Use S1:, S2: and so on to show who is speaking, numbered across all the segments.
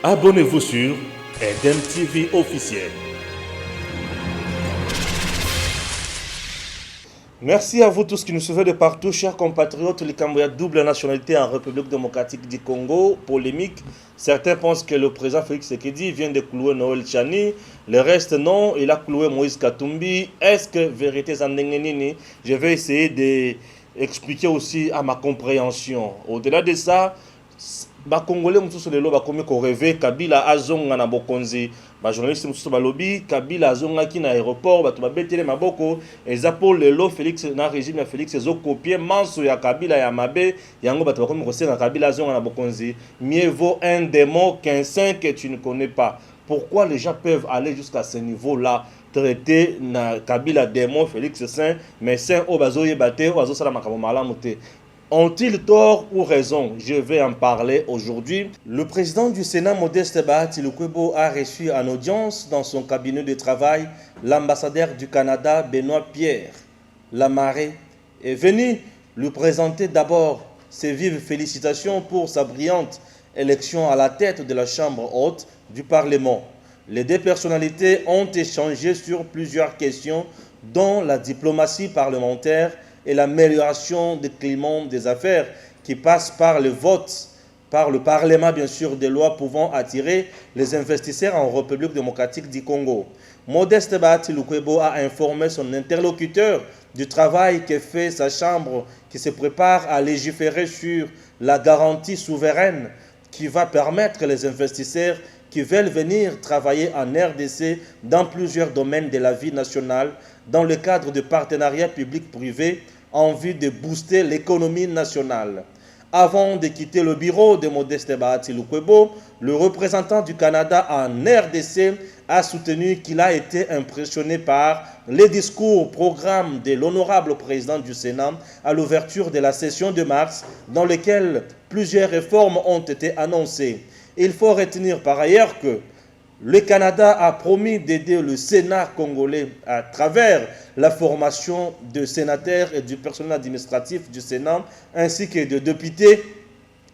S1: Abonnez-vous sur Eden TV officiel. Merci à vous tous qui nous suivez de partout, chers compatriotes. Les Cambodgiens double nationalité en République démocratique du Congo. Polémique. Certains pensent que le président Félix Tshisekedi vient de clouer Noël Tchani. Le reste non, il a cloué Moïse Katumbi. Est-ce que vérité Zandengenini? Je vais essayer d'expliquer aussi à ma compréhension. Au-delà de ça, Congolais mususu lelo bakomi ko rêver Kabila azonga na bokonzi. Ba journaliste mususu balobi Kabila azonga ki na aéroport bato babetele maboko eza pour lelo Félix na régime ya Félix ezo copier manso ya Kabila ya mabe yango bato bakomi ko senga Kabila azonga na bokonzi. Mieux vaut un démon qu'un saint que tu ne connais pas. Pourquoi les gens peuvent aller jusqu'à ce niveau-là, traiter na Kabila démon, Félix saint, mais saint au bazo yebate ou bazo sala makambo malamu te? Ont-ils tort ou raison? Je vais en parler aujourd'hui. Le président du Sénat, Modeste Bahati Lukwebo, a reçu en audience dans son cabinet de travail l'ambassadeur du Canada, Benoît Pierre Lamaré, est venu lui présenter d'abord ses vives félicitations pour sa brillante élection à la tête de la Chambre haute du Parlement. Les deux personnalités ont échangé sur plusieurs questions, dont la diplomatie parlementaire et l'amélioration du climat des affaires qui passe par le vote, par le Parlement bien sûr, des lois pouvant attirer les investisseurs en République démocratique du Congo. Modeste Bahati Lukwebo a informé son interlocuteur du travail que fait sa chambre qui se prépare à légiférer sur la garantie souveraine qui va permettre les investisseurs qui veulent venir travailler en RDC dans plusieurs domaines de la vie nationale dans le cadre de partenariats publics-privés en vue de booster l'économie nationale. Avant de quitter le bureau de Modeste Bahati Lukwebo, le représentant du Canada en RDC a soutenu qu'il a été impressionné par les discours programme de l'honorable président du Sénat à l'ouverture de la session de mars, dans lequel plusieurs réformes ont été annoncées. Il faut retenir par ailleurs que le Canada a promis d'aider le Sénat congolais à travers la formation de sénateurs et du personnel administratif du Sénat, ainsi que de députés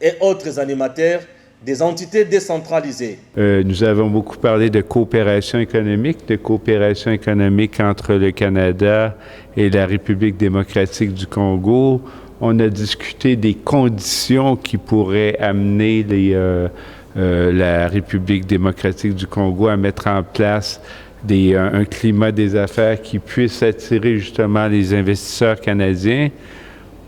S1: et autres animateurs des entités décentralisées.
S2: Nous avons beaucoup parlé de coopération économique entre le Canada et la République démocratique du Congo. On a discuté des conditions qui pourraient amener la République démocratique du Congo à mettre en place un climat des affaires qui puisse attirer justement les investisseurs canadiens.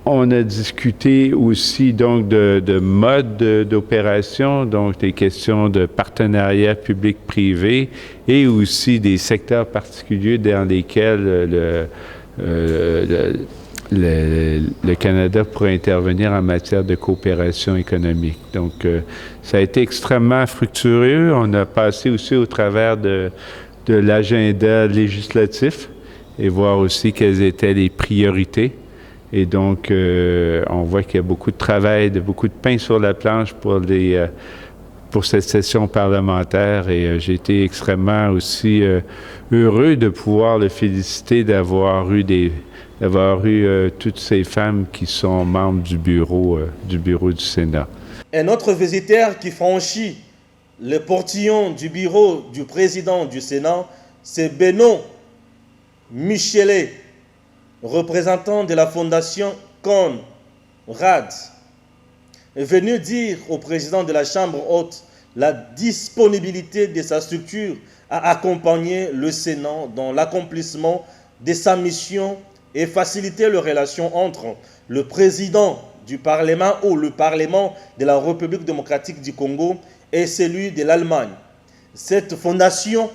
S2: On a discuté aussi donc de mode d'opération, donc des questions de partenariat public-privé et aussi des secteurs particuliers dans lesquels le Canada pourrait intervenir en matière de coopération économique. Donc, ça a été extrêmement fructueux. On a passé aussi au travers de l'agenda législatif et voir aussi quelles étaient les priorités. Et donc, on voit qu'il y a beaucoup de travail, beaucoup de pain sur la planche pour cette session parlementaire et j'ai été extrêmement aussi heureux de pouvoir le féliciter d'avoir eu toutes ces femmes qui sont membres du bureau du Sénat.
S1: Un autre visiteur qui franchit le portillon du bureau du président du Sénat, c'est Benoît Michelet, représentant de la fondation Conrad, est venu dire au président de la Chambre haute la disponibilité de sa structure à accompagner le Sénat dans l'accomplissement de sa mission et faciliter les relations entre le président du Parlement ou le Parlement de la République démocratique du Congo et celui de l'Allemagne. Cette fondation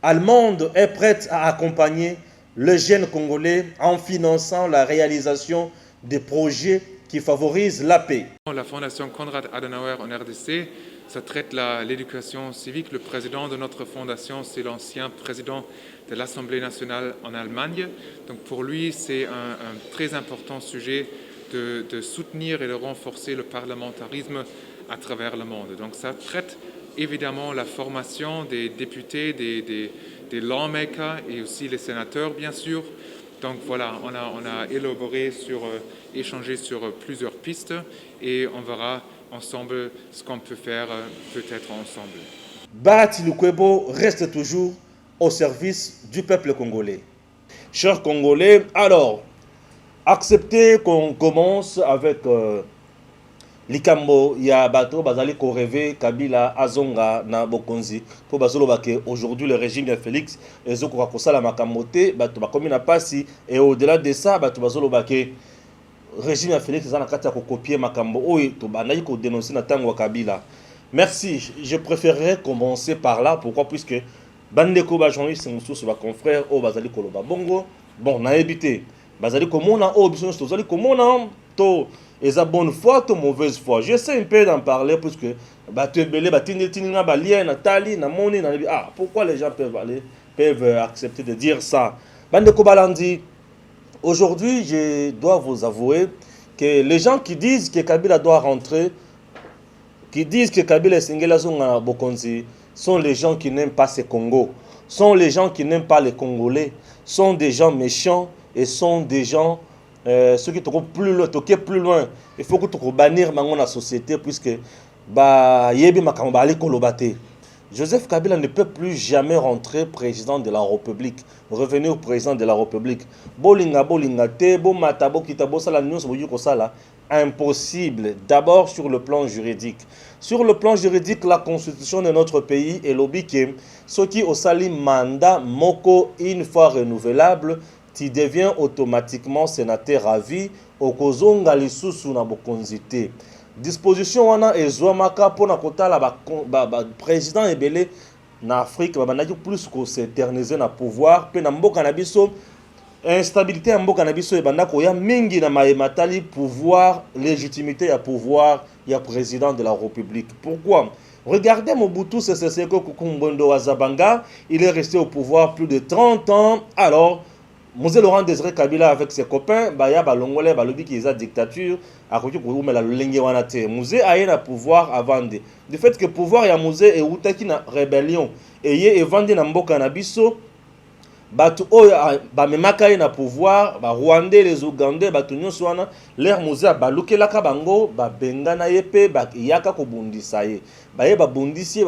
S1: allemande est prête à accompagner les jeunes Congolais en finançant la réalisation des projets qui favorisent la paix.
S3: La fondation Konrad Adenauer en RDC, ça traite l'éducation civique. Le président de notre fondation, c'est l'ancien président de l'Assemblée nationale en Allemagne. Donc pour lui, c'est un très important sujet de soutenir et de renforcer le parlementarisme à travers le monde. Donc ça traite évidemment la formation des députés, des lawmakers et aussi les sénateurs, bien sûr. Donc voilà, on a élaboré échangé sur plusieurs pistes et on verra ensemble ce qu'on peut faire peut-être ensemble.
S1: Bahati Lukwebo reste toujours au service du peuple congolais. Chers Congolais, alors, acceptez qu'on commence avec likambo ya bato bazali ko rêver Kabila azonga na bokonzi po bazolo bake aujourd'hui le régime de Félix ezoko ka kosala makambo te bato bakomi na pasi et au-delà de ça bato bazolo bake régime ya Félix ezana kati ya ko copier makambo oyo to banaki ko dénoncer na tango wa Kabila. Merci, je préférerais commencer par là. Pourquoi? Puisque bandeko ba journaliste mususu ba confrère o bazali koloba bongo bon na évité bazali komona o biso to bazali komona to eza bonne foi ou mauvaise foi. J'essaie un peu d'en parler puisque batebele batinga balia na tali na moni na pourquoi les gens peuvent accepter de dire ça. Bandeko balandi, aujourd'hui je dois vous avouer que les gens qui disent que Kabila doit rentrer, qui disent que Kabila Singela Zonga Bokonzi, sont les gens qui n'aiment pas ce Congo, sont les gens qui n'aiment pas les Congolais, sont des gens méchants et sont des gens ceux qui trouvent plus loin. Il faut que tu bannir la société puisque yebi makambo ali kolobate. Joseph Kabila ne peut plus jamais rentrer président de la République, revenir au président de la République. Bolinga te, bo matabo kitabo sala nyonso boyu ko sala. Impossible. D'abord sur le plan juridique. Sur le plan juridique, la constitution de notre pays est l'obique. Ce qui au sali mandat moko une fois renouvelable, tu deviens automatiquement sénateur à vie au kozonga lisusu na bokonzité. Disposition wana ezwamaka pona kotala président ebele na Afrique babandaki plus ko s'éterniser na pouvoir pe na mboka na biso. Instabilité en mboka na biso ebanda ko ya mingi na matali pouvoir, légitimité ya pouvoir ya président de la République. Pourquoi? Regardez Mobutu Sese Seko Kukumbondo Wazabanga, il est resté au pouvoir plus de 30 ans. Alors, Mosé Laurent Désiré Kabila avec ses copains, baya balongole balobi ki eza dictature, akoki ko umela lolenge wana te. Mosé aye na pouvoir avant de. Du fait que pouvoir ya Mosé e utaki na rébellion et ye evandi na mboka na biso. Batu oyo bamemaka ye na pouvoir, ba Rwandais, les Ougandais, batu nyonso wana, l'air Mosé balukelaka bango, babengana ye pe yaka kobundisa ye. Baye babundisi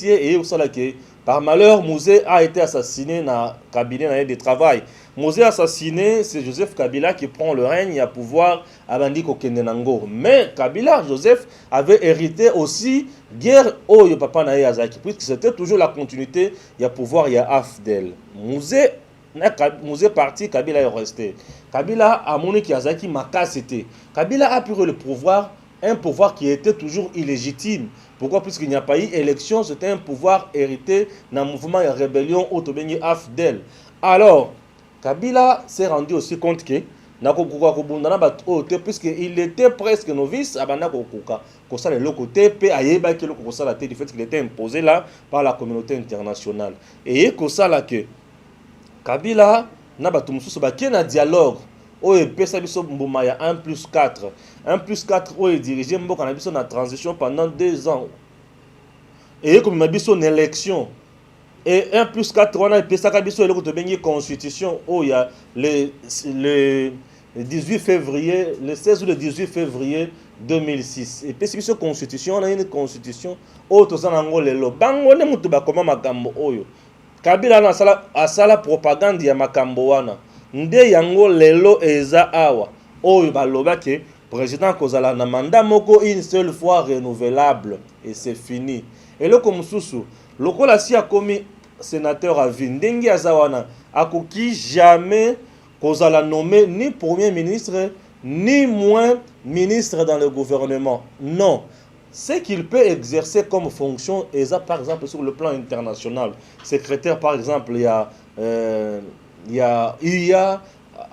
S1: et osala ke par malheur Mosé a été assassiné na cabinet de travail. Mosé assassiné, c'est Joseph Kabila qui prend le règne à pouvoir à Bandi Kokendenango. Mais Kabila, Joseph, avait hérité aussi guerre Oyo Papa Naye Azaki, puisque c'était toujours la continuité, il y a pouvoir, il y a Afdel. Mosé parti, Kabila est resté. Kabila a moni qui Azaki Makasete. Kabila a pris le pouvoir, un pouvoir qui était toujours illégitime. Pourquoi? Puisqu'il n'y a pas eu élection, c'était un pouvoir hérité d'un mouvement de rébellion autobéni Afdel. Alors, Kabila s'est rendu aussi compte que puisqu'il était presque novice, du fait qu'il était imposé là par la communauté internationale. Et que Kabila n'a pas un dialogue. Il pesa biso mbuma ya 1+4. 1+4 il dirigé mboka na biso na transition pendant 2 ans. Et comme ma biso une élection. Et 1+4 on a pesa ka biso eloko to bengi constitution il y a le 18 février, le 16 ou le 18 février 2006. Et puis biso constitution on a une constitution to sana ngo lelo. Bango ne mutu ba koma makambo oyo. Kabila na asala propagande ya makambo wana. Nde yango lelo eza awa oyo baloba ke président kozala na mandat moko une seule fois renouvelable et c'est fini. Et loko mususu lokola si akomi sénateur à vie ndenge azawana akoki jamais kozala nommé ni premier ministre ni moins ministre dans le gouvernement. Non. Ce qu'il peut exercer comme fonction est par exemple sur le plan international. Secrétaire par exemple, il y a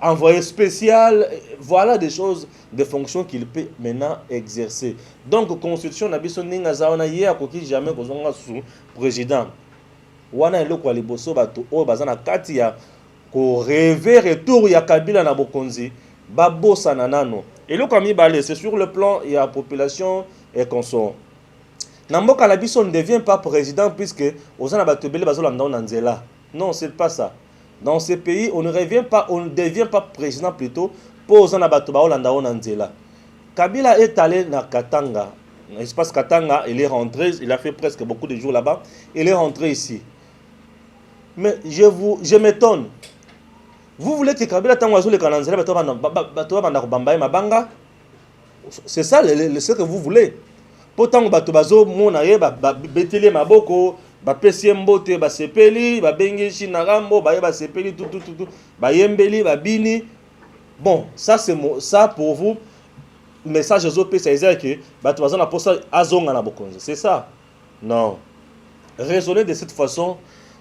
S1: envoyé spécial, voilà des choses, des fonctions qu'il peut maintenant exercer. Donc, constitution n'a pas ninga zaona hier koki jamais kozonga sous président. Wana eloko liboso bato o bazana kati ya ko rêver retour ya Kabila na bokonzi babosa nanano. Eloko mibale c'est sur le plan il y a population et consort. Namboka la biso ne devient pas président puisque ozana bato bele bazolanda na nzela. Non, c'est pas ça. Dans ces pays, on ne devient pas président plutôt pour Kabila est allé na Katanga Espace Katanga, il est rentré, il a fait presque beaucoup de jours là-bas, il est rentré ici. Mais je m'étonne. Vous voulez que Kabila tango azule kananzela bato banda mabanga? C'est ça ce que vous voulez. Pourtant bato bazo mona ye beteli maboko, ba pesi mbote ba sepeli, ba bengi chinarambo, ba sepeli tout ba yembeli ba bini. Bon, ça c'est ça pour vous. Message aux autres, c'est que bato bazo na posa azonga na bokonzi. C'est ça? Non. Raisonnez de cette façon.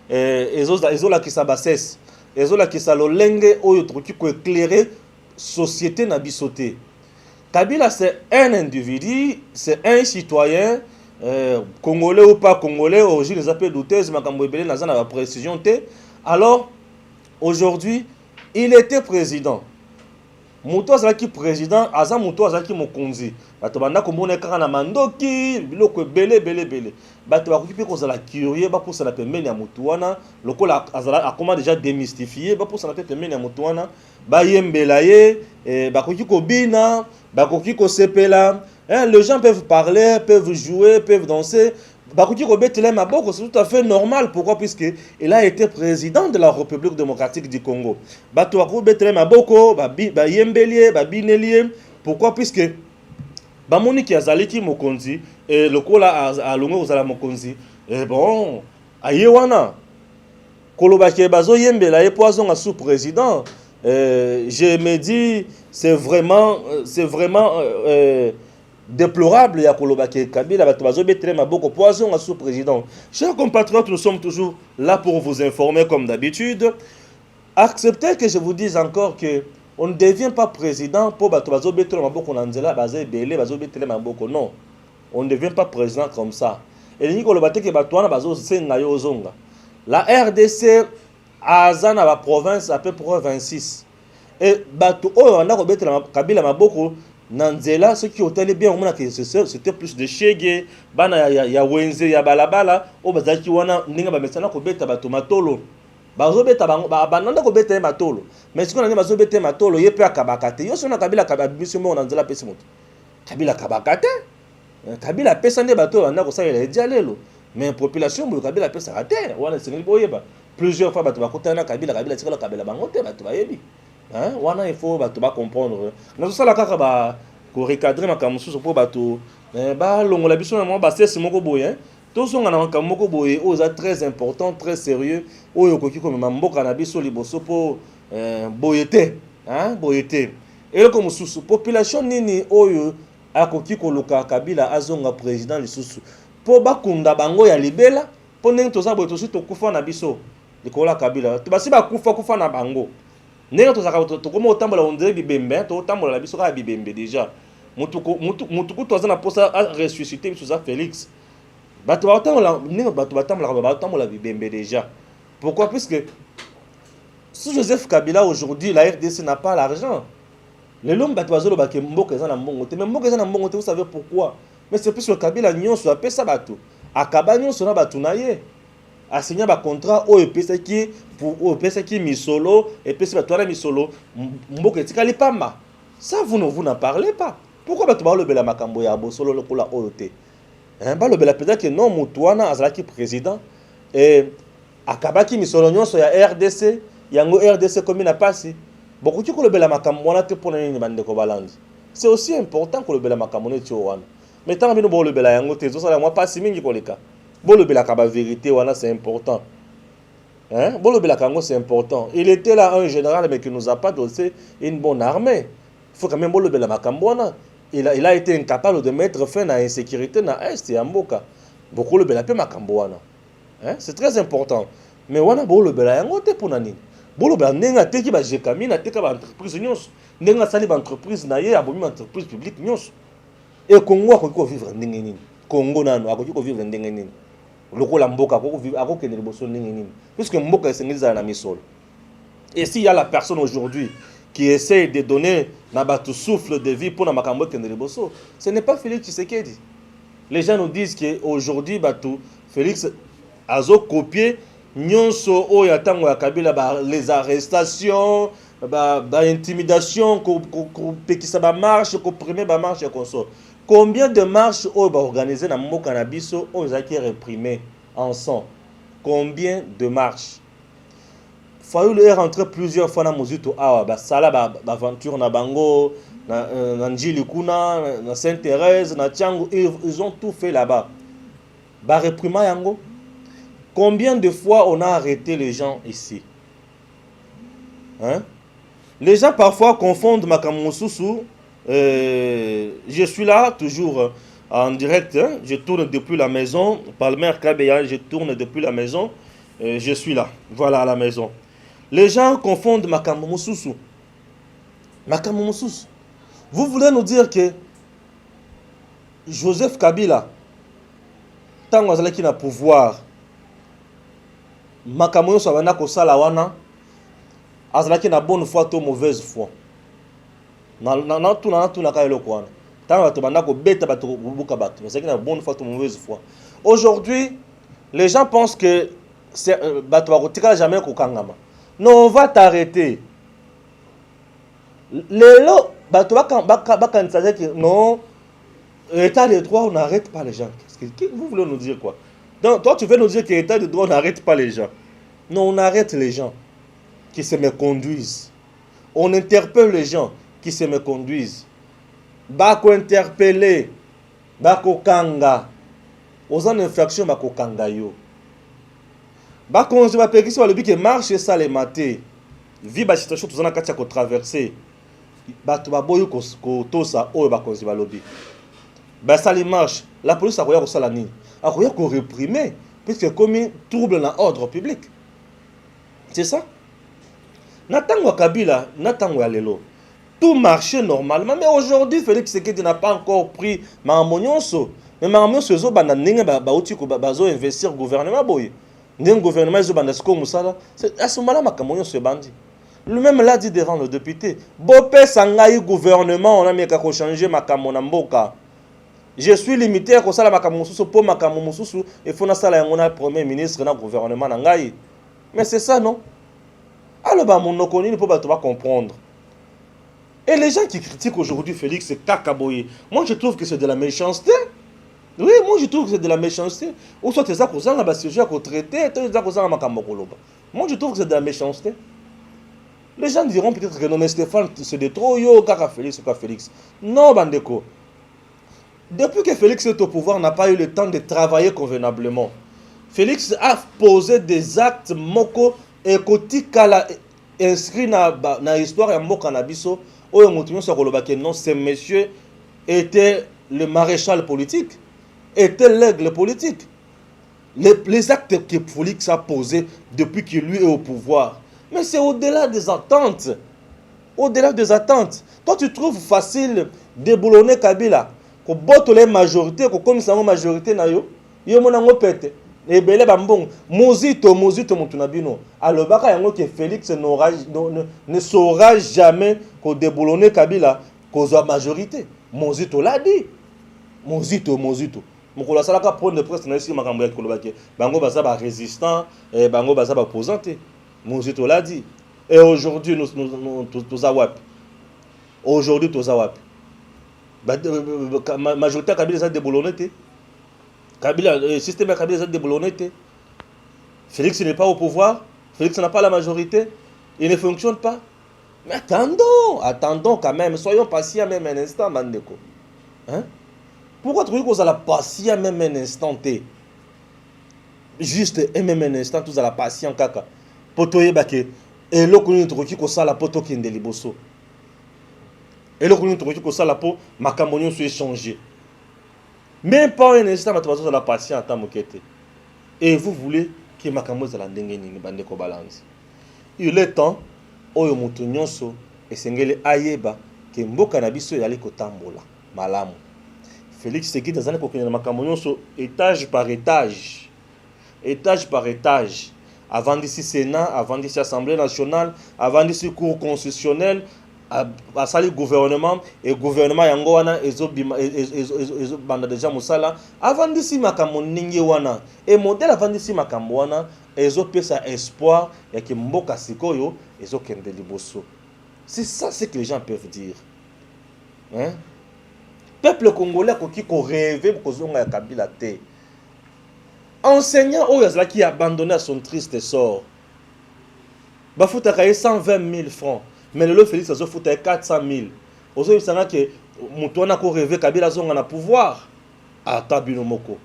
S1: Ezola qui s'abassesse. Ezola qui s'alolenge oyo truki ko éclairer société na bisoté. Kabila c'est un individu, c'est un citoyen congolais ou pas congolais, origine les appelle douteuse makambo ebele na zana ba précision té. Alors aujourd'hui, il était président. Muto azaki président, aza muto azaki mokonzi. Bato banda komona kaka na mandoki, biloko belé. Bato bakoki pe kozala curieux ba pour ça la pembeni ya mutu wana, lokola azala akoma déjà démystifié ba pour ça la pembeni ya mutu wana, ba yembela ye, bakoki kobina, bakoki kosepela. Les gens peuvent parler, peuvent jouer, peuvent danser. Bakoki kobetela maboko, c'est tout à fait normal. Pourquoi? Puisque il a été président de la République démocratique du Congo. Bato bakoki betela maboko, ba yembelie, ba binelie. Pourquoi? Puisque bamoni ki azaliki mokonzi et lokola alongo kozala mokonzi. Et bon, aye wana koloba ke bazo yembela ye poison a sous président. Je me dis c'est vraiment déplorable ya koloba ke Kabila bato bazo betre maboko poison à sous président. Chers compatriotes, nous sommes toujours là pour vous informer comme d'habitude. Acceptez que je vous dise encore que on ne devient pas président pour bato bazo betre maboko nanzela bazé belé bazo betre maboko, non. On ne devient pas président comme ça. Et ni koloba te ke bato wana bazo senga yo zonga. La RDC aza na ba province à peu près 26. Et bato oyo anda ko betre Kabila maboko Nanzela, ceux qui ont été bien, c'était plus de Chege, bana ya Wenze, ya Balabala, o bazaki wana ninga ba mesana ko beta ba tomatolo. Bazo beta ba bananda ko beta matolo. Mais ce qu'on a dit bazo beta matolo, ye pe akabakate. Yo sona Kabila kababisi mo nanzela pesi moto. Kabila kabakate. Kabila pesa nde bato banda ko sa ele dialelo. Mais population bo Kabila pesa raté. Wana sengi boyeba. Plusieurs fois bato bakotana Kabila tikala Kabila bangote bato bayebi. Hein? Wana il faut bato ba comprendre. Nous ça la kaka ba ko recadrer makamusu pour bato ba longola biso na mo ba sesi moko boye. To songa na makamoko boye o za très important, très sérieux. Oyo koki ko mboka na biso liboso po boyete, hein? Boyete. Et comme mususu population nini oyo akoki ko luka Kabila azonga président lisusu. Po ba kunda bango ya libela, po ndenge toza boye to kufa na biso. Likola Kabila. To basi ba kufa na bango. N'est-ce pas que tu as on dirait bibembe, tu as la biso ka bibembe déjà. Mutuku tu as na posa ressusciter sur ça Félix. Ba tu autant la ninga ba tu la bibembe déjà. Pourquoi? Puisque si Joseph Kabila aujourd'hui la RDC n'a pas l'argent. Les longs ba tu azolo ba ke mboka za na mbongo te, mais mboka za na mbongo te, vous savez pourquoi? Mais c'est plus le Kabila nyonso apesa bato. Akaba nyonso na batu na ye. A signé un contrat au EPC qui pour EPC qui misolo et puis c'est toi misolo mboka tikali pamba. Ça vous n'en parlez pas. Pourquoi ba to le bela makambo ya bosolo le kola oyote? Hein ba le bela peut-être que non mutuana azalaki président et akabaki misolo nyonso ya RDC yango RDC comme na pasi. Beaucoup tu ko le bela makambo wana te pona ni bande ko balandi. C'est aussi important que le bela makambo ne ti wana. Mais tant bino bo le bela yango te zo sala moi pasi mingi ko leka. Bon le belaka vérité wana c'est important. Hein? Bon le belaka c'est important. Il était là un général mais qui nous a pas donné une bonne armée. Il faut quand même bon le belaka wana. Il a été incapable de mettre fin à l'insécurité dans Est et en Mboka. Beaucoup le belaka makambo wana. Hein? C'est très important. Mais wana bon le belaka yango te pona nini. Bon le belaka nenga te ki ba jekami na te ka ba entreprise nyonso. Nenga sali ba entreprise na ye abomi entreprise publique nyonso. Et Congo akoki ko vivre ndenge nini. Congo nano akoki ko vivre ndenge nini. Lokola mboka akokende liboso ndenge nini, puisque mboka esengeliza na misolo. Et s'il y a la personne aujourd'hui qui essaie de donner na batu souffle de vie pour na makambo kende liboso, ce n'est pas Félix Tshisekedi. Les gens nous disent que aujourd'hui batu Félix azo copier nyonso o ya tango ya Kabila les arrestations, intimidation ko pekisa ba marche, ko primer ba marche konso. Combien de marches ont organisé dans le cannabis ont été réprimées en son? Combien de marches? Fayoul est rentré plusieurs fois dans Mozito Awa, Sala, Aventure, na Bango, na Njilikuna, na Sainte-Thérèse, na Tchango, ils ont tout fait là-bas. Réprimé yango. Combien de fois on a arrêté les gens ici? Hein? Les gens parfois confondent Makamoussousou. Je suis là toujours en direct. Hein? Je tourne depuis la maison. Palmer Kabeya, je tourne depuis la maison. Je suis là. Voilà à la maison. Les gens confondent Makamoussousou. Makamoussousou. Vous voulez nous dire que Joseph Kabila, tant qu'il a pouvoir, Makamoussousou a kosala wana, azalaki na bonne foi ou mauvaise foi. Tant que na bonne foi ou mauvaise foi. Aujourd'hui, les gens pensent que jamais kokangama. Non, on va t'arrêter. Lelo, non, état de droit, on n'arrête pas les gens. Vous voulez nous dire quoi? Donc, toi, tu veux nous dire que l'état de droit, on n'arrête pas les gens. Non, on arrête les gens qui se méconduisent. On interpelle les gens qui se méconduisent. Bako interpeller, bako kanga. Aux en infraction, bako kanga yo. Bako on se va périr sur le but que marche ça les matés. Vie ba situation tous en a katia ko traverser. Bato ba boyo ko tosa o bako se va lobby. Ba ça les marche. La police a koya ko sala ni. A koya ko réprimer puisque comme trouble dans l'ordre public. C'est ça? Natango Kabila, Natango Alelo. Tout marchait normalement, mais aujourd'hui, Félix Tshisekedi n'a pas encore pris Maramonionso. Mais Maramonionso, il a investir le gouvernement. Le gouvernement, c'est à ce moment-là, Maramonionso est bandit. Lui-même l'a dit devant le député. Bopé Sangaï gouvernement, on a mis qu'à changer Makamonamboka. Je suis limité à ça, Makamonsusu, pour Makamonsusu, il faut que le premier ministre dans le gouvernement. Mais c'est ça, non? Alors, mon ne peut pas comprendre. Et les gens qui critiquent aujourd'hui Félix, c'est Kakaboye. Moi, je trouve que c'est de la méchanceté. Oui, moi, je trouve que c'est de la méchanceté. Ou soit c'est ça qu'on a un sujet à traiter, moi, je trouve que c'est de la méchanceté. Les gens diront peut-être que non, mais Stéphane, c'est de trop, yo, Kaka Félix ou Kaka Félix. Non, Bandeko. Depuis que Félix est au pouvoir, n'a pas eu le temps de travailler convenablement. Félix a posé des actes moko et kotikala inscrit dans l'histoire de Mboka Nabiso. Non, ce monsieur était le maréchal politique, était l'aigle politique. Les actes que Félix a posés depuis qu'il lui est au pouvoir. Mais c'est au-delà des attentes. Au-delà des attentes. Toi, tu trouves facile de boulonner Kabila, que botte les majorités, que comme ça, majorité, yo monango pète. Et belé bambong, Mozito Montunabino. Alors, que Félix ne saura jamais qu'on déboulonne Kabila, qu'on soit majorité. Mozito l'a dit. Mozito. Mon salaka prendre de presse dans ici makambo ya kolobaki. Bango baza ba résistant et bango baza ba opposanté. Mozito l'a dit. Et aujourd'hui nous tous awap. Aujourd'hui tous awap. Majorité Kabila ça déboulonné. Kabila, le système de Kabila est déboulonné. Félix n'est pas au pouvoir. Félix n'a pas la majorité. Il ne fonctionne pas. Mais attendons quand même. Soyons patients même un instant, Mandeko. Hein? Pourquoi tu veux qu'on soit patient même un instant? Juste même un instant, tu as la patience, kaka. Poto yebake. Et là, qu'on introduit qu'on soit la poto qui est liboso. Et là, qu'on introduit qu'on soit la poto, ma camonion soit échangée. Même pas un instant, tu vas la patience à ta moquette. Et vous voulez que ma camonion soit la dengue ni bande ko balance. Il est temps, oyo mutu nyonso esengeli ayeba ke mboka na biso yali kotambola malamu. Félix Tshisekedi azali kokende na makambo nyonso étage par étage. Étage par étage. Avant d'ici Sénat, avant d'ici Assemblée nationale, avant d'ici Cour constitutionnelle, à sali gouvernement et gouvernement yango wana ezo banda déjà musala avant d'ici makambo ningi wana et modèle avant d'ici makambo wana ezo pesa espoir ya ke mboka sikoyo ezo kende liboso. C'est ça ce que les gens peuvent dire. Hein? Peuple congolais qui rêvé pour que Kabila te. Enseignant qui a abandonné à son triste sort. Bafouta a 120 000 francs. Mais le Félix a fait 400 000. Aujourd'hui, il s'agit que Moutouana a rêvé Kabila a un pouvoir. À Tabino Moko.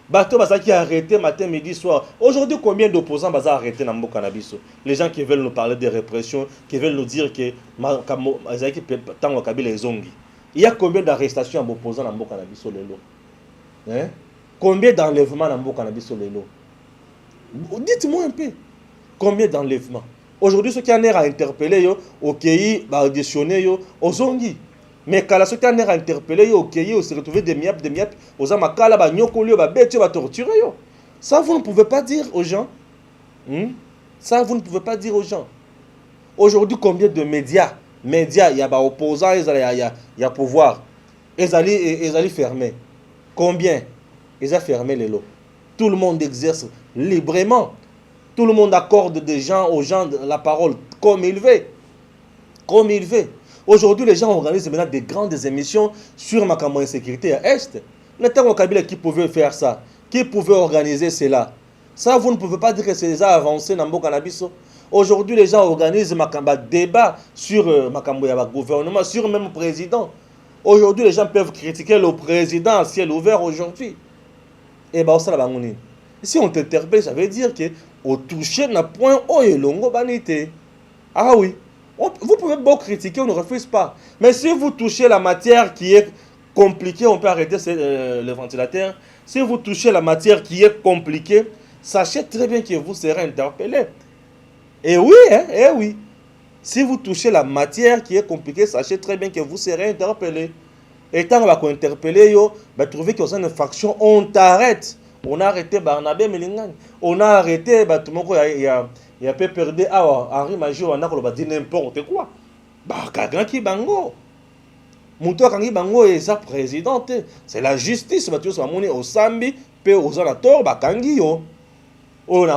S1: Bato qui a arrêté matin, midi, soir. Aujourd'hui, combien d'opposants ont arrêté dans le Canabiso? Les gens qui veulent nous parler de répression, qui veulent nous dire que Kabila est zongi. Il y a combien d'arrestations d'opposants dans le Canabiso? Hein? Combien d'enlèvements dans le Canabiso? Dites-moi un peu. Combien d'enlèvements? Aujourd'hui, ceux qui en ont interpellé, au pays, auditionné, aux zongi. Mais quand ceux qui en ont interpellé, au pays, on s'est retrouvé des miap, aux amakala, nyokoli, bête, torturé. Ça, vous ne pouvez pas dire aux gens. Ça, vous ne pouvez pas dire aux gens. Aujourd'hui, combien de médias, il y a des opposants, il y a pouvoir. Ils allaient fermer. Combien? Ils ont fermé les lots. Tout le monde exerce librement. Tout le monde accorde aux gens la parole comme il veut. Comme il veut. Aujourd'hui, les gens organisent maintenant des grandes émissions sur ma insécurité à Est. Le temps au Kabila qui pouvait faire ça, qui pouvait organiser cela. Ça, vous ne pouvez pas dire que c'est déjà avancé dans le cannabis. Aujourd'hui, les gens organisent un débat sur le gouvernement, sur même le président. Aujourd'hui, les gens peuvent critiquer le président à ciel ouvert aujourd'hui. Et bien, ça, si on t'interpelle, ça veut dire que au toucher d'un point, oh, et longo banité. Ah oui. Vous pouvez beaucoup critiquer, on ne refuse pas. Mais si vous touchez la matière qui est compliquée, on peut arrêter le ventilateur. Si vous touchez la matière qui est compliquée, sachez très bien que vous serez interpellé. Et oui, et oui. Si vous touchez la matière qui est compliquée, sachez très bien que vous serez interpellé. Et tant qu'on va interpeller, trouvez qu'il y a une infraction, on t'arrête. On a arrêté Barnabé Melingani. On a arrêté, tout le monde, il y a perdu Henri Major, on a dit n'importe quoi. Kaganki Bango. Mouto Kangi Bango est sa présidente. C'est la justice. Au Sambi, pe aux anators, Bakangi yo. Oh,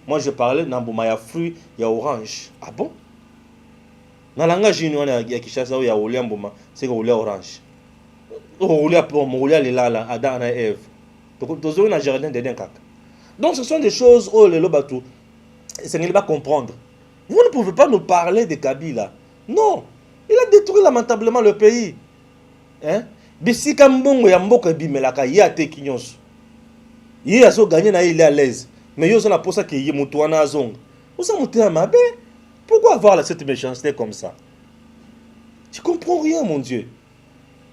S1: moi je parlais d'Ambouma, il y a fruits, il y a orange. Ah bon? Dans le langage, il y a Kishasa, il y a Oliambouma, c'est qu'il y a orange. Adam et Ève. Donc ce sont des choses où les lobatou, c'est ne pas comprendre. Vous ne pouvez pas nous parler de Kabila. Non, il a détruit lamentablement le pays. Hein? Bisika mbongo ya mboka bimelaka ya te kinyos. Il a gagné na il est à l'aise. Mais il a pour ça qu'il y a mutouana azong. Vous avez monté à ma bé. Pourquoi avoir cette méchanceté comme ça? Je comprends rien, mon Dieu.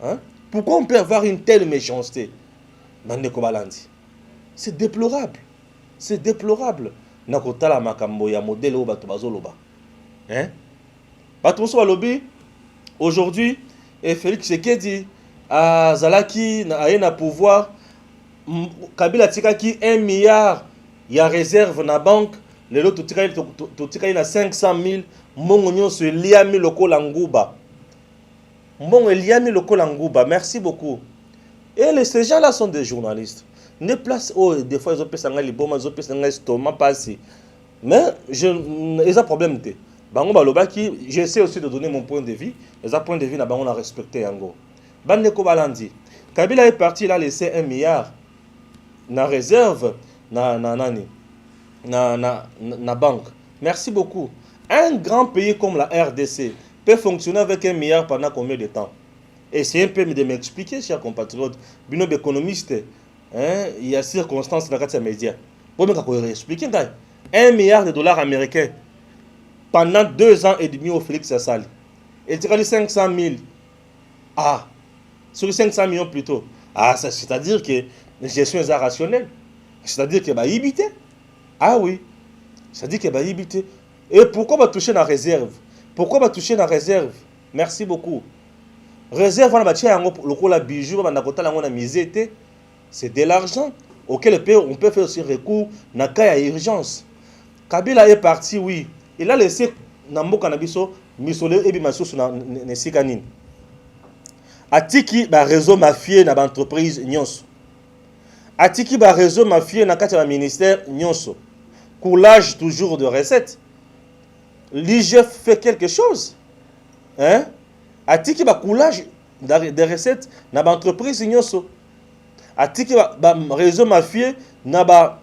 S1: Hein? Pourquoi on peut avoir une telle méchanceté? C'est déplorable. C'est déplorable. Nakotala makambo ya modèle au bato bazoloba. Hein? Bato so balobi aujourd'hui et Félix Tshisekedi a Zalaki na pouvoir Kabila tikaki 1 milliard ya réserve na banque le lot totikali na 500 000 mbongo nyonso eliami lokola nguba. Mbongo eliami lokola nguba. Merci beaucoup. Et ces gens-là sont des journalistes. Ne place des fois ils ont payé les bombes, ils ont payé les estomac passé. Mais ils ont problème té. Bango balobaki, j'essaie aussi de donner mon point de vue. Les points de vue na bango na respecté yango. Bandeko balandi. Kabila est parti, il a laissé 1 milliard na réserve na banque. Merci beaucoup. Un grand pays comme la RDC peut fonctionner avec 1 milliard pendant combien de temps? Essayez un peu de m'expliquer, chers compatriotes. Bino économiste, il y a circonstances dans les médias. Vous pouvez expliquer 1 milliard de dollars américains pendant 2 ans et demi au Félix Sassali. Et tu as 500 000. Ah, sur 500 millions plutôt. Ah, c'est-à-dire que la gestion est rationnelle. C'est-à-dire qu'il va y habiter. Ah oui. C'est-à-dire qu'il va y habiter. Et pourquoi va toucher la réserve? Pourquoi va toucher la réserve? Merci beaucoup. Réserve, c'est de l'argent auquel on peut faire aussi recours dans le cas d'urgence. Kabila est parti, oui. Il a laissé Nambo Kanabiso, Misole et Bimaso sur Nesikanin. Atiki, réseau mafieux dans l'entreprise Nyonso. Atiki, réseau mafieux dans le ministère Nyonso. Coulage toujours de recettes. L'IGF fait quelque chose. Hein? atiki ba coulage des recettes na ba entreprise nyonso, atiki ba réseau mafieux na ba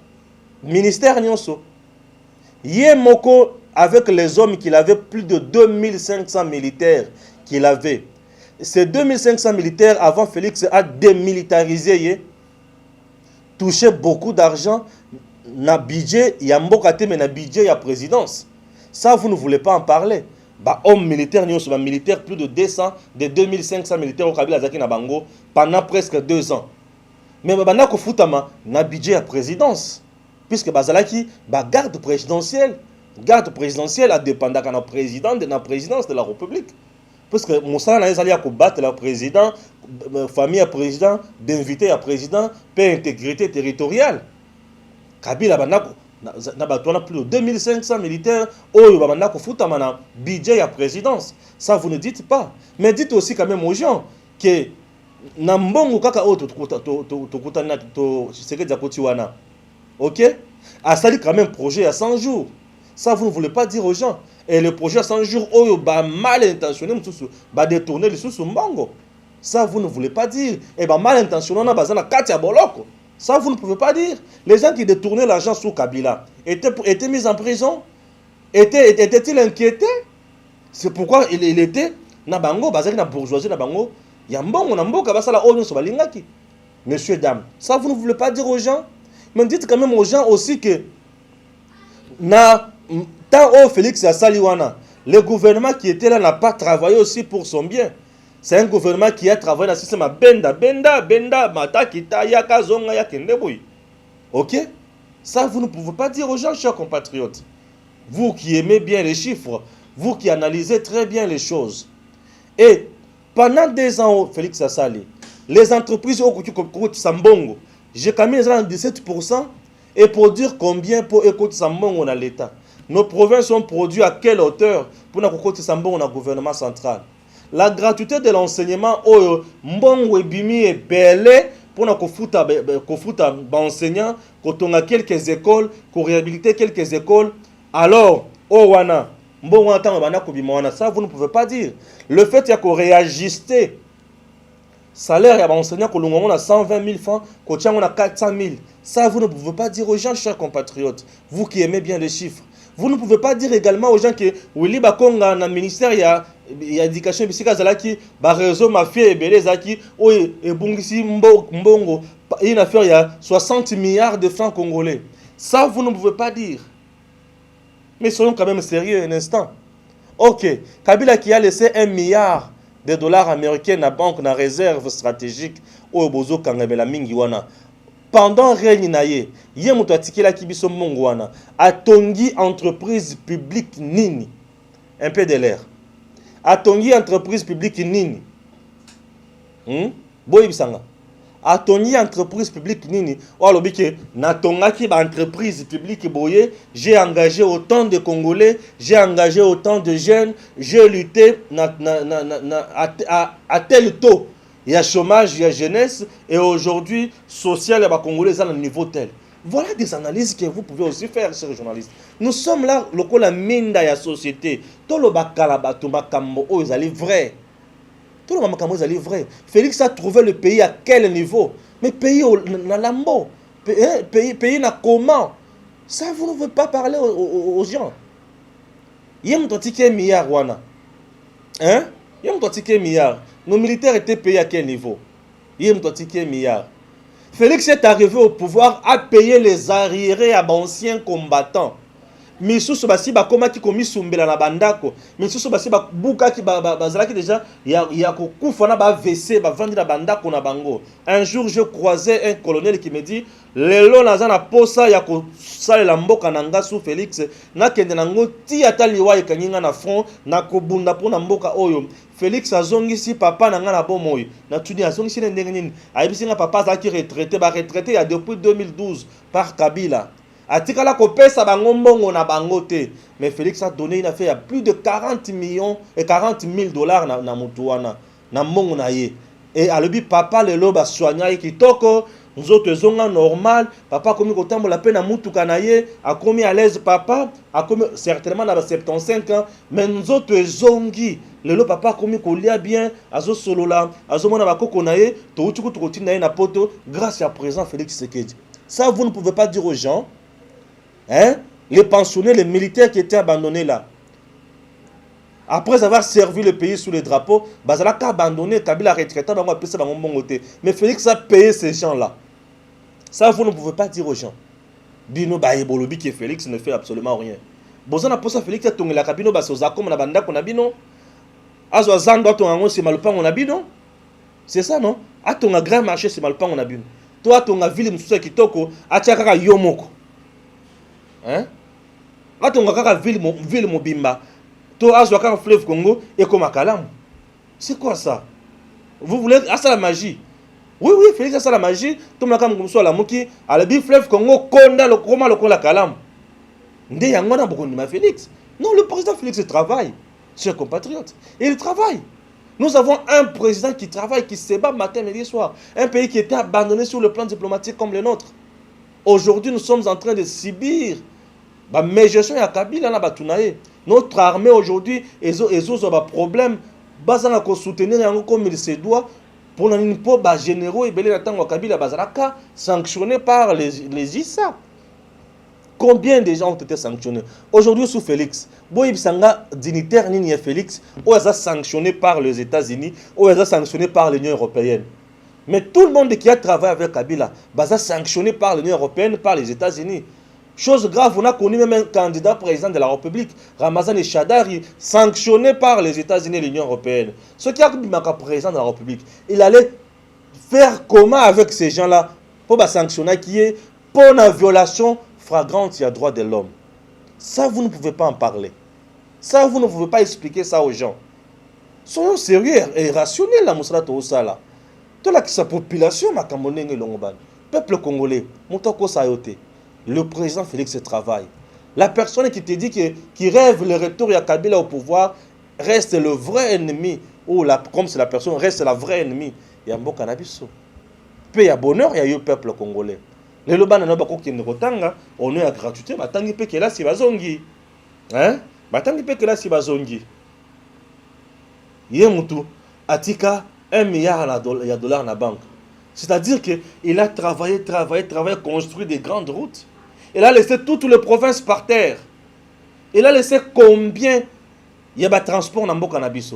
S1: ministère nyonso. Yé moko avec les hommes qu'il avait, plus de 2500 militaires qu'il avait. Ces 2500 militaires, avant Félix a démilitarisé, touché beaucoup d'argent, na budget, il y a mais na budget, il y a présidence. Ça, vous ne voulez pas en parler. Bah, hommes militaires, militaires, plus de 200, de 2500 militaires au Kabila Zaki na Bango, pendant presque 2 ans. Mais bah, na kofutama, na budget à présidence. Puisque Bazalaki, bah, garde présidentielle a dépendant de la présidence de la République. Parce que Moussa n'a pas combattre le président, famille à président, d'invité à président, paix intégrité territoriale. Kabila n'a plus de 2500 militaires, au budget à présidence. Ça, vous ne dites pas. Mais dites aussi quand même aux gens que Nambongo kaka oto tokutana to sekedi kotiwana. OK? A sali quand même projet à 100 jours. Ça, vous ne voulez pas dire aux gens. Et le projet à 100 jours, mal intentionné, détourner les sous-mbango. Ça, vous ne voulez pas dire. Et mal intentionné, on a besoin de Katia Boloko. Ça, vous ne pouvez pas dire. Les gens qui détournaient l'argent sous Kabila étaient mis en prison. Étaient-ils inquiétés? C'est pourquoi il était na bango, basé na bourgeoisie na bango. Yambongo na mboka basala onyo so balingaki. Messieurs, dames, ça, vous ne voulez pas dire aux gens. Mais dites quand même aux gens aussi que tant au Félix Assaliwana, le gouvernement qui était là n'a pas travaillé aussi pour son bien. C'est un gouvernement qui a travaillé dans le système benda, mata, kita, yaka, zonga, yakendeboui. Ok? Ça, vous ne pouvez pas dire aux gens, chers compatriotes. Vous qui aimez bien les chiffres, vous qui analysez très bien les choses. Et pendant 2 ans, Félix Assali, les entreprises au Sambongo, j'ai quand même 17%. Et pour dire combien pour écouter Sambongo on a l'État. Nos provinces ont produit à quelle hauteur pour nous écouter Sambongo on a gouvernement central. La gratuité de l'enseignement au Mbongo et Bimi est belle pour nous kofuta enseignants, quand on a quelques écoles, qu'on réhabiliter quelques écoles. Alors, au wana Mbongo attend bana ko bimwana, ça vous ne pouvez pas dire. Le fait qu'il y a qu'on réajuster salaire ya enseignant ko longo na 120 000 francs, ko tiango na 400 000. Ça, vous ne pouvez pas dire aux gens, chers compatriotes, vous qui aimez bien les chiffres. Vous ne pouvez pas dire également aux gens que Willy Bakonga, dans le ministère, il y a l'éducation, il y a réseau mafieux et belezaki, et Bungisi Mbongo, il y a une affaire, il y a 60 milliards de francs congolais. Ça, vous ne pouvez pas dire. Mais soyons quand même sérieux un instant. Ok, Kabila qui a laissé 1 milliard de dollars américains dans la banque, dans la réserve stratégique, au Bozo Kangabela Mingiwana. Pendant règne naye, yé muto atikela kibiso mongwana, atongi entreprise publique nini. Un peu de l'air. Atongi entreprise publique nini. Boy bisanga. Atongi entreprise publique nini. Ou alobike, natongaki ba entreprise publique boye, j'ai engagé autant de Congolais, j'ai engagé autant de jeunes, j'ai lutté à tel taux. Il y a chômage, il y a jeunesse, et aujourd'hui, social, il y a Congolais à un niveau tel. Voilà des analyses que vous pouvez aussi faire, chers journalistes. Nous sommes là, la mine de la société. Tout le bakalabato, makambo, ils allaient vrai. Tout le makambo, ils allaient vrai. Félix a trouvé le pays à quel niveau? Mais pays na lambo, pays na comment? Ça, vous ne pouvez pas parler aux gens. Il y a un ticket milliard, wana. Hein? Il y a un ticket milliard. Nos militaires étaient payés à quel niveau? Il y a un ticket milliard. Félix est arrivé au pouvoir à payer les arriérés à d'anciens combattants. Misusu basi ba koma ki komi sumbela na bandako. Misusu basi ba buka ki bazalaki déjà ya ko kufa na ba VC ba vendre na bandako na bango. Un jour je croisais un colonel qui me dit lelo naza na posa ya ko salela mboka na nga sous Félix na kende nango ti ata liwa ekanyinga na front na ko bunda pona mboka oyo. Félix azongisi papa na nga na bomoy. Na tuni azongisi ndenge nini? Ayebisi nga papa za ki retraité il y a depuis 2012 par Kabila. Atikala kopesa bango mbongo na bangote. Mais Félix a donné une affaire, il y a plus de 40 millions et 40 000 dollars na mutuana na mbongo na ye. Et alobi papa le loba soigna kitoko Nous autres zonga normal, papa comme kotambo la peine à mutuka na ye, a commis à l'aise papa, a commis certainement dans 75 ans, mais nous autres zongi, le papa commis kolia bien, azo solo la, azo mona bakoko na ye, to utuku to continue na ye na poto grâce à présent Félix Tshisekedi. Ça vous ne pouvez pas dire aux gens, hein, les pensionnés, les militaires qui étaient abandonnés là. Après avoir servi le pays sous les drapeaux, Bazala a abandonné, Kabila a retraité, mais Félix a payé ces gens-là. Ça, vous ne pouvez pas dire aux gens. Bino Bolobi qui est Félix ne fait absolument rien. Bozana pour ça, Félix a tourné la cabine, comme la banda qu'on a bino. Azwazan doit ton c'est malpan on a bino. C'est ça, non? A ton grand marché, c'est malpan on a bino. Toi, ton ville, Moussa Kitoko, a Tchakara Yomoko. Hein? A ton ville Mobimba. Toi, Azwakar fleuve Congo et comme à Kalam. C'est quoi ça? Vous voulez. Ah, c'est la magie. Oui, Félix, ça c'est la magie. Tout le monde comme ça, la mouki, à la fleuve Congo, Konda, le Koma, le Kola Kalam. Ndé Yangona, beaucoup de Félix. Non, le président Félix travaille, chers compatriotes. Il travaille. Nous avons un président qui travaille, qui se bat matin, midi, soir. Un pays qui était abandonné sur le plan diplomatique comme le nôtre. Aujourd'hui, nous sommes en train de subir. Mais je suis à Kabila, notre armée aujourd'hui, ils ont des problèmes. Bazana ko soutenir comme il se doit. Pour les généraux et belé la Kabila Bazaraka sanctionnés par les ISA. Combien de gens ont été sanctionnés? Aujourd'hui sous Félix, Boy Sanga dignitaire ni Félix, ou est sanctionné par les États-Unis, ou est sanctionné par l'Union européenne. Mais tout le monde qui a travaillé avec Kabila, Baza sanctionné par l'Union européenne, par les États-Unis. Chose grave, on a connu même un candidat président de la République, Ramazan Shadari, sanctionné par les États-Unis et l'Union européenne. Ce qui a été président de la République, il allait faire comment avec ces gens-là pour sanctionner qui est pour une violation flagrante des droits de l'homme. Ça, vous ne pouvez pas en parler. Ça, vous ne pouvez pas expliquer ça aux gens. Soyons sérieux et rationnels, la Moussala Tousala. Toute la population, ma Camerounais et Longoban, peuple congolais, Moutoko Sayote. Le président Félix travaille. La personne qui te dit qui rêve le retour à Kabila au pouvoir reste le vrai ennemi. Ou comme c'est la personne, reste la vraie ennemie. Il y a un bon cannabis. Puis il y a bonheur, il y a eu le peuple congolais. Les lobans n'ont pas qui ne rotanga, on est à gratuité, mais tant qu'il y a là, c'est bazongi. Hein? Mais tant qu'il y a là, c'est bazongi. Il y a moutou, Atika, 1 milliard de dollars dans la banque. C'est-à-dire qu'il a travaillé, construit des grandes routes. Il a laissé toutes les provinces par terre. Il a laissé combien il y a de transport dans le cannabis.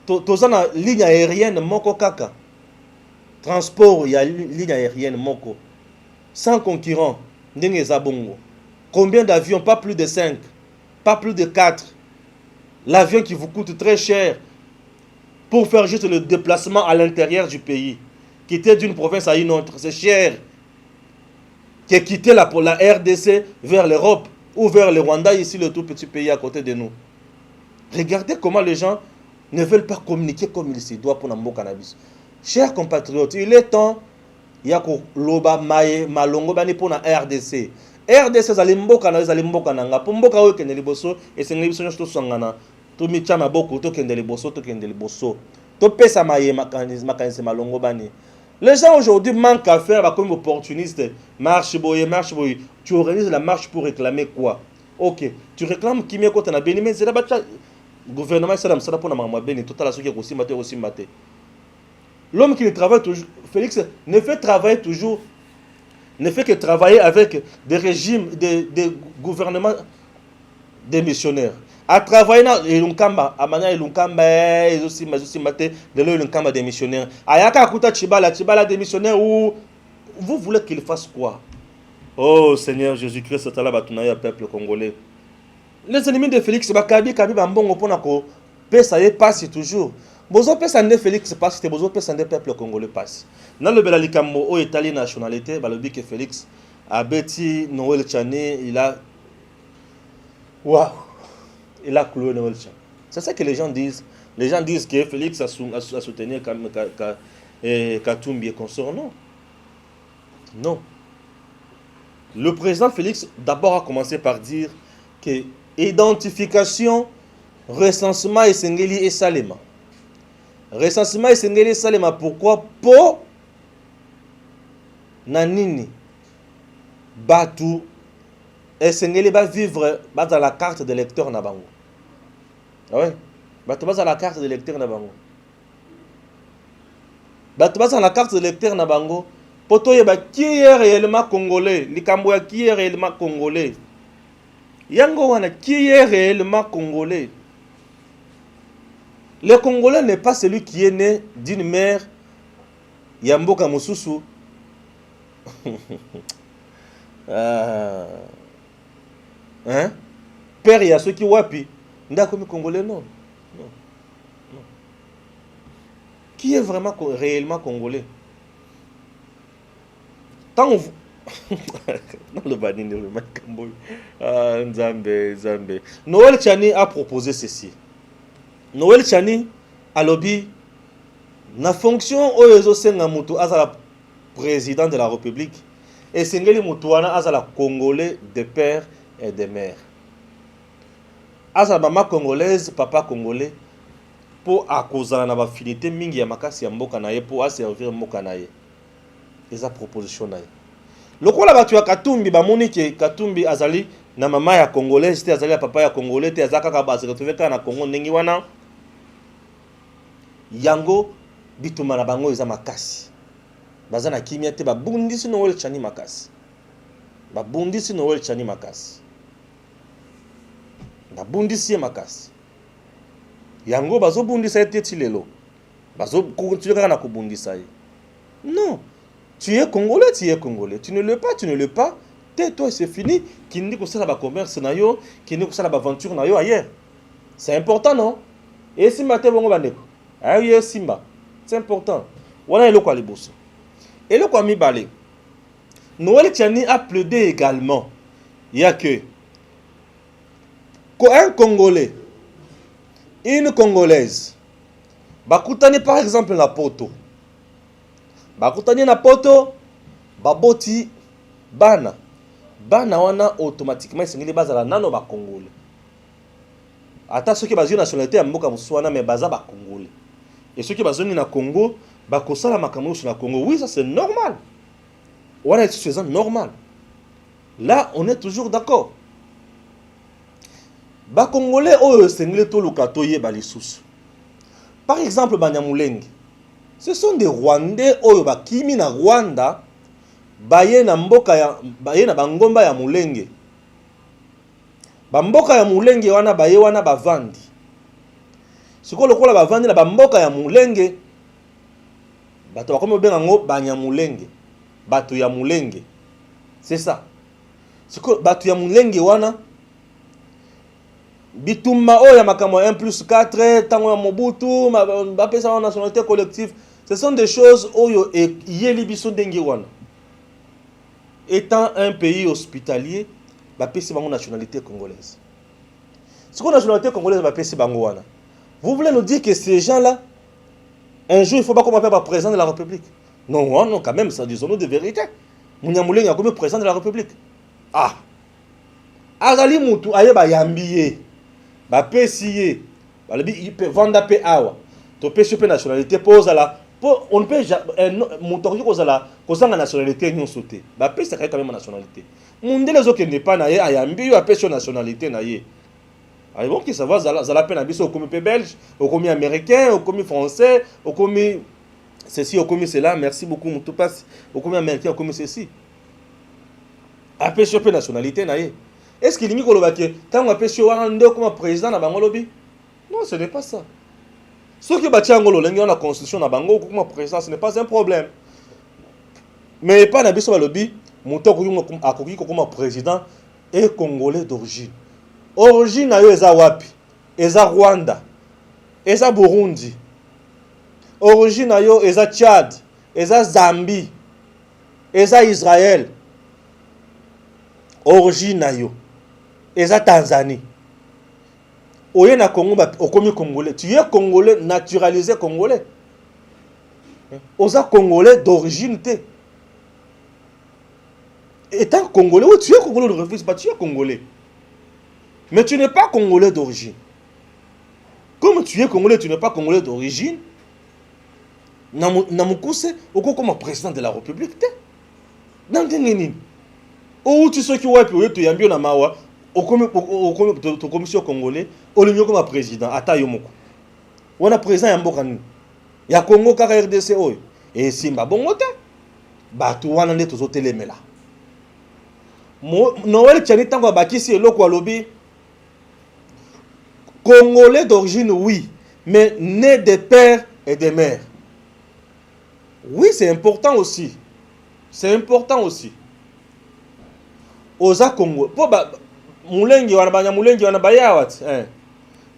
S1: Tous la ligne aérienne, moko kaka. Transport, il y a ligne aérienne, moko. Sans concurrent, combien d'avions? Pas plus de 5, pas plus de 4. L'avion qui vous coûte très cher pour faire juste le déplacement à l'intérieur du pays. Quitter d'une province à une autre, c'est cher. Quitter la RDC vers l'Europe ou vers le Rwanda, ici le tout petit pays à côté de nous. Regardez comment les gens ne veulent pas communiquer comme il se doit pour le cannabis. Chers compatriotes, il est temps, il y a loba maye malongo bani pour la RDC. RDC zalimboka na zalimboka nanga pour mboka oyo kende liboso et c'est liboso nyoto songana. To micha maboko to kende liboso to kende liboso. To pesa maye makanise malongo bani. Les gens aujourd'hui manquent à faire comme opportunistes. Marche boye. Tu organises la marche pour réclamer quoi? Ok. Tu réclames qui m'est côté na béni, mais c'est là-bas. Gouvernement, ça pour la maman béni. Tout à la suite aussi maté. L'homme qui travaille toujours, Félix, ne fait que travailler avec des régimes, des gouvernements, des missionnaires. À travailler dans les Lunkamba, à manière Lunkamba, ils aussi maté de Lunkamba des missionnaires. Ayaka Kuta Chibala des missionnaires où vous voulez qu'il fasse quoi? Oh Seigneur Jésus-Christ, c'est là le peuple congolais. Les ennemis de Félix, Kabi Bambongo Ponako, ça y passe toujours. Bozo pesa ne Félix passe, c'est bozo pesa ne peuple congolais passe. Dans le Belalikamo au Italie nationalité, balobi que Félix a bêti Noël Tchani, il a cloué Noël Tchani. C'est ça que les gens disent. Les gens disent que Félix a soutenu Katumbi et consort. Non. Le président Félix d'abord a commencé par dire que identification, recensement et Sengeli et Salema. Recensement et Sengeli Salema, pourquoi? Pour Nanini. Batu. Esengeli ba vivre dans la carte de lecteur na bango. Ah ouais. Batu ba dans la carte de lecteur na bango. Batu ba dans la carte de lecteur na bango. Poto yeba qui est réellement congolais. Likambo ya qui est réellement congolais. Yango wana qui est réellement congolais. Le Congolais n'est pas celui qui est né d'une mère Yamboka Mosusu. Hein? Père, il y a ceux qui wapi. Nda comme Congolais, non. Non. Non. Qui est vraiment réellement Congolais? Tant on... Non, le banini, le Makambo. Nzambe. Noël Tchani a proposé ceci. Noël Tchani a lobby na fonction oyo senga mutu azala président de la République et sengeli mutu wana azala congolais de père et de mère. Azala maman congolaise, papa congolais pour akozala na ba finité mingi ya makasi ya mboka na ye pour servir mboka na ye. Eza proposition na ye. Lokola batu ya Katumbi bamoni ke Katumbi azali na mama ya congolaise te azali ya papa ya congolais te azaka ka base retrouver na Congo ndenge wana. Yango bituma na bango eza makasi. Baza na kimia te babundisi Noël Tchani makasi. Babundisi Noël Tchani makasi. Babundisi makasi. Yango bazo bundisa ete tilelo. Bazo continuer na kubundisa ye. Non. Tu es congolais, tu es congolais. Tu ne l'es pas, tu ne l'es pas. Tais-toi et c'est fini. Qui ne dit que ça la commerce na yo, qui ne dit que ça la aventure na yo ailleurs. C'est important, non? Et si matin bongo bandeko. Ah oui, Simba. C'est important. Voilà le quoi les boss. Et le quoi mi balé. Noël Tchani a plaidé également. Il y a que un Congolais, une Congolaise, bakutani par exemple na poto. Bakutani na poto, baboti bana. Bana wana automatiquement singeli bazala nano ba Congolais. Ata ceux qui bazio nationalité ya mboka muswana mais baza ba Congolais. Et ceux qui sont na Congo, bakosala makambo sur la Congo. Oui, ça c'est normal. On est suffisant normal. Là, on est toujours d'accord. Ba Congolais oyo sengle to lukato ye balisusu. Par exemple, Banyamulenge. Ce sont des Rwandais oyo bakimi na Rwanda, baye na mboka ya baye na bangomba ya Mulenge. Ba mboka ya Mulenge wana baye wana bavandi. Siko lokola bavandi na bamboka ya Mulenge bato bakomi benga ngo Banyamulenge, bato ya Mulenge. C'est ça. Siko bato ya Mulenge wana bitumba oyo ya makambo 1+4 tango ya Mobutu bapesa wana nationalité collective. Ce sont des choses oyo yeli biso ndenge wana. Étant un pays hospitalier, bapesi bango nationalité congolaise. Siko nationalité congolaise bapesi bango wana. Vous voulez nous dire que ces gens-là, un jour, il ne faut pas qu'on m'appelle président de la République? Non, non, quand même, ça disons-nous de vérité. Mouniamoulé, il y a combien de président de la République? Ah! Azali Moutou, aye ba yambiye, ba pesiye, il peut vendre pe awa. To pesi pe nationalité, pose la. On ne peut Moutou kozala, kozanga nationalité non sauté. Ba pesi quand même nationalité. Monde les autres n'est pas naye, ayambiye, a pesi nationalité naye. Alors bon, qui ça va, ça la peine à bisou au commis belge, au commis américain, au commis français, au commis ceci, au commis cela, merci beaucoup, tout passe, au commis américain, au commis ceci. Après, sur la nationalité, est-ce qu'il y a que quand on appelle sur un comme président à Bangolobi? Non, ce n'est pas ça. Ce qui est Angolo, la constitution à Bango comme président, ce n'est pas un problème. Mais pas dans le lobby, mon temps comme président est congolais d'origine. Origine na yo eza wapi? Eza Rwanda, eza Burundi. Origine na yo eza Tchad, eza Zambie, eza Israël. Origine na yo eza Tanzanie. Oye na Congo okomi congolais. Tu es congolais naturalisé congolais. Oza congolais d'origine te. Étant congolais, oui, tu es congolais de refus, pas tu es congolais. Mais tu n'es pas congolais d'origine. Comme tu es congolais, tu n'es pas congolais d'origine. Namukuse, comme président de la République. na ndenge nini outi soki wapi oyo toyambi na mawa okomi to commission congolais olingi koma président ata yo moko wana président ya mboka nini ya Congo kaka RDC oyo esimba bongo te bato wana nde tozotelemela Noël Tchani tango abakisi eloko alobi Congolais d'origine oui mais né de pères et de mères. Oui, c'est important aussi. C'est important aussi. Oza Congo. Po ba mulengi wana banya mulengi wana baya wat.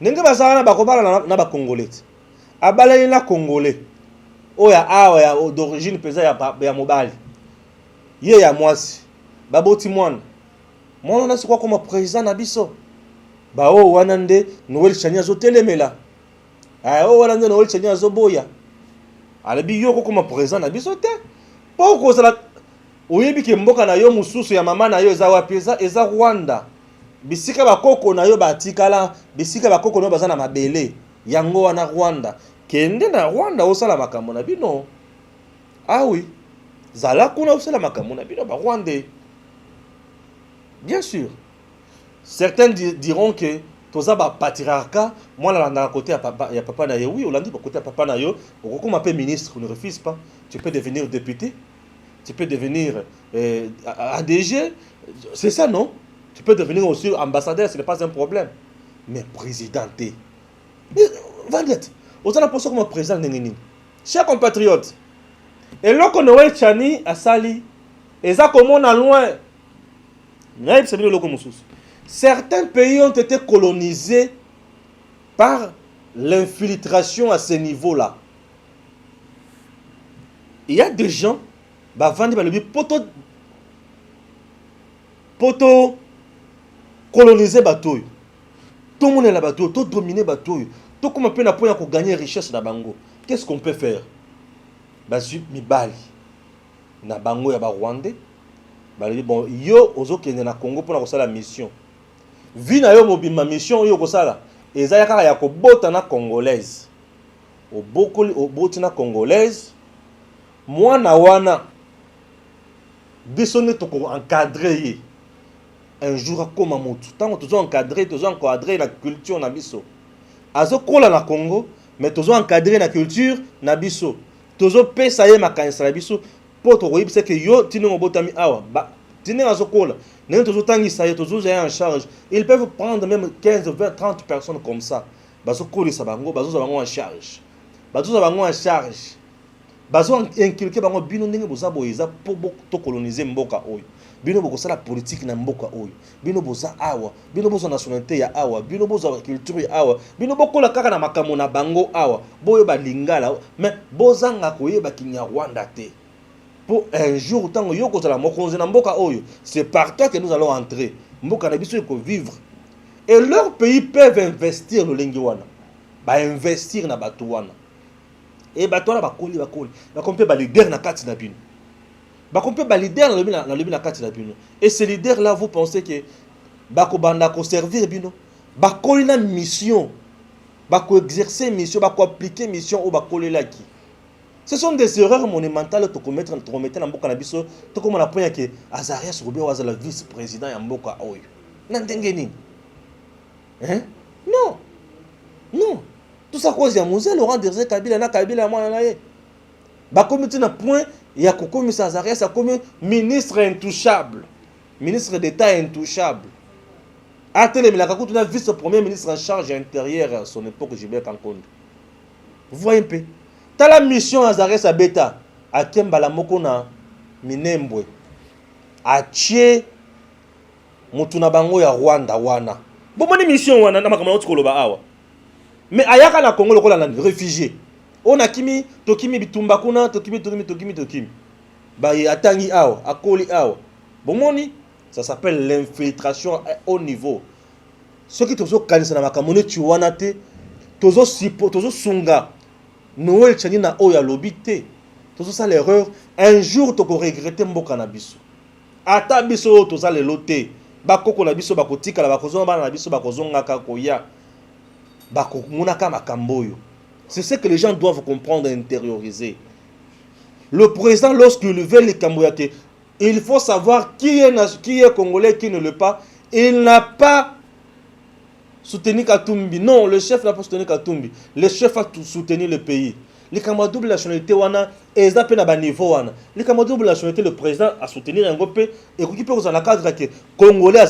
S1: Nenge bazana bakobala na ba congolais. Abala na congolais. Oya awa ya d'origine peza ya mobali. Ye ya mwasi. Baboti mwana. Mwana na sikwa comme président na biso. Ba o wana nde Noël Tchani azotelemela. O wana nde Noël Tchani azoboya. Alabi yo koma président na biso te. Po ko sala oyebi ke mboka na yo mususu ya mama na yo eza wapi eza Rwanda. Bisika bakoko na yo batikala, bisika bakoko na yo bazana mabele. Yango wana Rwanda. Kende na Rwanda osala makambo na bino. Ah oui. Zala kuna osala makambo na bino ba Rwandais. Bien sûr. Certains diront que toza ba patriarcat, moi là dans côté ya papa na yo, oui, Hollande ba côté ya papa na yo, on m'appelle ministre, on ne refuse pas. Tu peux devenir député, tu peux devenir ADG, c'est ça non? Tu peux devenir aussi ambassadeur, ce n'est pas un problème. Mais présidenté. Vendette, on a l'impression comme président nengeni. Chers compatriotes, et là qu'on Noël Tchani a sali, et ça comme on a loin. Naïb c'est bien le commusus. Certains pays ont été colonisés par l'infiltration à ce niveau-là. Il y a des gens, poto coloniser bateau. Tout le monde est là bateau, tout dominer bateau. Tout comme on peut pour gagner richesse na bango. Qu'est-ce qu'on peut faire? Basu mibali. Na bango ya ba Rwandais. Bon, yo ozokende na Congo pour na la mission. Vina yo mobima mission yo kosala ezaya kaka ya kobota na congolaise oboti na congolaise mwana wana biso ne to ko encadrer un jour akoma motu tango tozo encadrer na culture na biso azokola na Congo mais tozo encadrer na culture na biso tozo pesa ye makanisa na biso po to koyebisa ke yo tino mobotami awa ba tino azokola. En charge. Ils peuvent prendre même 15, 20, 30 personnes comme ça. Bazo koli sabango, bazo sabango en charge. Bazo sabango en charge. Bazo inculquer bango bino ndenge boza boyeza pour to coloniser mboka oyo. Bino boko la politique na mboka oyo. Bino boza awa, bino boza nationalité ya awa, bino boza culture ya awa. Bino boko la kaka na makambo na bango awa. Boyo ba lingala, mais boza nga koyeba kinya Rwanda te. Pour un jour, tant que yoko la mokonze na mboka oyo, c'est par toi que nous allons entrer. Mboka na biso ko vivre. Et leurs pays peuvent investir le lengiwana. Ba investir na batuwana. Et batuwana ba koli. Ba kompe ba leader na kati na bino. Ba kompe ba leader na lobi na kati na bino. Et ces leaders là vous pensez que ba ko banda ko servir bino. Ba koli na mission. Ba ko exercer mission, ba ko appliquer mission ou ba koli la ki. Ce sont des erreurs monumentales que commettre dans mboka na biso to comme na point que Azarias Robert was le vice-président ya mboka oyo. Nandengeni. Hein? Non. Non. Tout ça cause ya Moselle Laurent Desire Kabila na Kabila mwana na ye. Ba comité na point ya kokomisa Azarias a comme ministre intouchable. Ministre d'État intouchable. Atele Milaka na vice-premier ministre en charge intérieure à son époque Gilbert Kankondo. Vous voyez un peu. Tala mission Azarias Abeta a Kembala moko na Minembwe achie mutuna bango ya Rwanda wana bomoni mission wana na makambo otikoloba awa mais ayaka na Congo lokola na réfugié on a kimi tokimi bitumba kuna tokimi ba atangi awa akoli awa bomoni ça s'appelle l'infiltration au niveau ce qui tozo kanisa na makambo neti wana te tozo sunga Noël Tchani na oya lobité. Tout ça l'erreur. Un jour tu regretter mboka na biso. Ata biso to ça le loté. Bakoko na biso bakotika la bakozonga bana na biso bakozonga ka koya. Bako munaka makamboyo. C'est ce que les gens doivent comprendre et intérioriser. Le président lorsqu'il veut les kamboyate Il faut savoir qui est congolais, qui ne l'est pas. Il n'a pas soutenu Katumbi. Non, le chef n'a pas soutenu Katumbi. Le chef a soutenu le pays. Les camarades double nationalité, wana, et ils appellent à niveau. Les camarades double nationalité, le président a soutenu un groupe. Et qui peut vous en cadre que Congolais,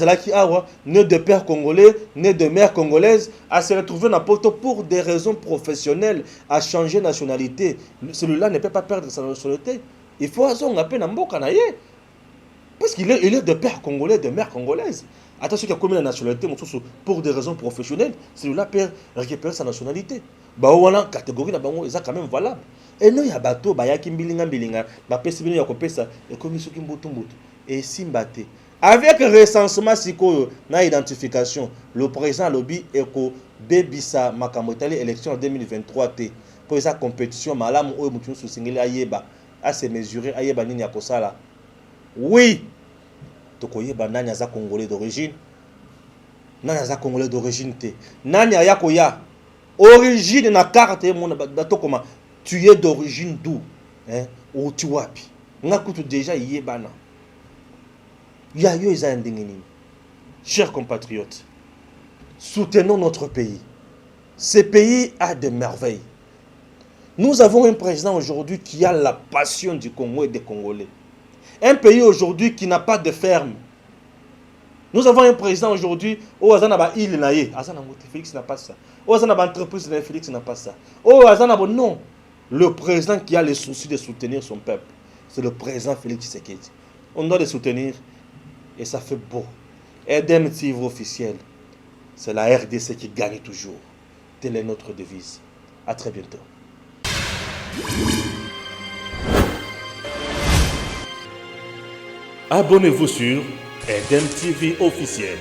S1: né de père congolais, né de mère congolaise, à se retrouver dans Porto pour des raisons professionnelles, à changer de nationalité. Celui-là ne peut pas perdre sa nationalité. Il faut qu'on appelle un mot canaillé. Parce qu'il est de père congolais, de mère congolaise. Attention qu'il y a combien de nationalités, pour des raisons professionnelles, celui-là peut récupérer sa nationalité. Voilà, catégorie est quand même valable. Et nous, il y a bateau, il y a kimbilinga, il y a kopesa, et comme ils et simbate. Avec recensement, na identification, le président lobby et ko bebisa makamotali élection en 2023 t. Pour esa compétition, malam ou mutu singeli ayeba, à se mesurer ayeba nini yakosala. Oui. Tokoyeba nani aza congolais d'origine. Nani aza congolais d'origine te. Nani ayakoya. Origine na carte mon comment tu es d'origine d'où hein ou tu wapi ngakutu déjà yebana ya yo eza ndengeni. Chers compatriotes, soutenons notre pays. Ce pays a de merveilles. Nous avons un président aujourd'hui qui a la passion du Congo et des Congolais. Un pays aujourd'hui qui n'a pas de ferme. Nous avons un président aujourd'hui, Félix n'a pas ça. Entreprise, Félix n'a pas ça. Non. Le président qui a le souci de soutenir son peuple, c'est le président Félix Tshisekedi. On doit le soutenir et ça fait beau. Edem TV officiel, c'est la RDC qui gagne toujours. Telle est notre devise. À très bientôt. Abonnez-vous sur Edem TV officiel.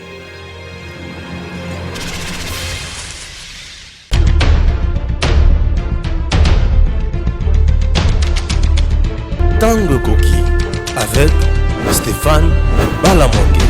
S1: Tango Koki avec Stéphane Balamongue.